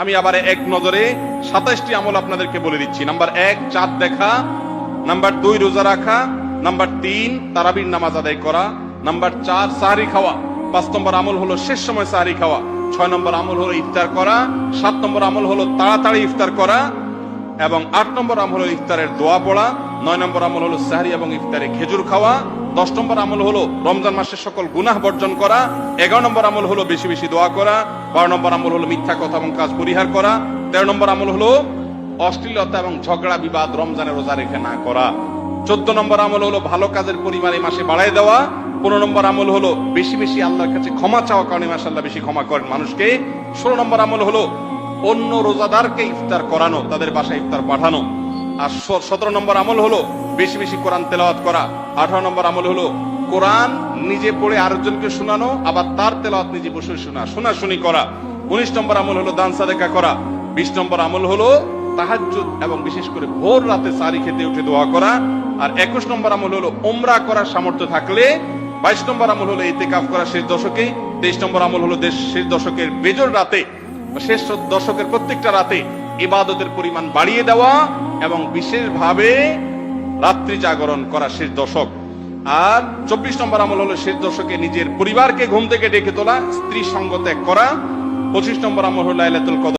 আমি আবার এক নজরে 27টি আমল আপনাদেরকে বলে দিচ্ছি। নাম্বার 1 চাঁদ দেখা, নাম্বার 2 রোজা রাখা, নাম্বার 3 তারাবির নামাজ আদায় করা, নাম্বার 4 সাহরি খাওয়া, 5 নম্বর আমল হলো শেষ সময় সাহরি খাওয়া, 6 নম্বর আমল হলো ইফতার করা, 7 নম্বর আমল হলো তাড়াতাড়ি ইফতার করা, এবং 8 নম্বর আমল হলো ইফতারের দোয়া পড়া, 9 নম্বর আমল হলো সাহরি এবং ইফতারে খেজুর খাওয়া, 10 নম্বর আমল হলো রমজান মাসের সকল গুনাহ বর্জন করা, 11 নম্বর আমল হলো বেশি বেশি দোয়া করা, 12 নম্বর আমল হলো মিথ্যা কথা এবং কাজ পরিহার করা, 13 নম্বর আমল হলো অশ্লীলতা এবং ঝগড়া বিবাদ রমজানে রোজা রেখে না করা, 14 নম্বর আমল হলো ভালো কাজের পরিমাণ এই মাসে বাড়ায় দেওয়া, 15 নম্বর আমল হলো বেশি বেশি আল্লাহর কাছে ক্ষমা চাওয়া, কারণ মাশাআল্লাহ বেশি ক্ষমা করেন মানুষকে, 16 নম্বর আমল হলো অন্য রোজাদারকে ইফতার করানো, তাদের বাসায় ইফতার পাঠানো, আর 17 নম্বর আমল হলো বেশি বেশি কোরআন তেলাওয়াত করা, 18 নম্বর আমল হলো কোরআন নিজে পড়ে আরেকজনকে শোনানো, আবার তার তেলাওয়াত নিজে বসে শোনাশুনি করা, 19 নম্বর আমল হলো দান সাদেকা করা, 20 নম্বর আমল হলো তাহাজ্জুদ এবং বিশেষ করে ভোর রাতে সারি খেতে উঠে দোয়া করা, আর 21 নম্বর আমল হলো উমরা করার সামর্থ্য থাকলে, 22 নম্বর আমল হলো ইতিকাফ করা শেষ দশকে, 23 নম্বর আমল হলো শেষ দশকের বেজর রাতে, শেষ দশকের প্রত্যেকটা রাতে ইবাদতের পরিমাণ বাড়িয়ে দেওয়া এবং বিশেষভাবে রাত্রি জাগরণ করা শেষ দশক, আর 24 নম্বর আমল হলো শেষ দশকে নিজের পরিবারকে ঘুম থেকে ডেকে তোলা, স্ত্রী সঙ্গ ত্যাগ করা, 25 নম্বর আমল হলো লাইলাতুল কদর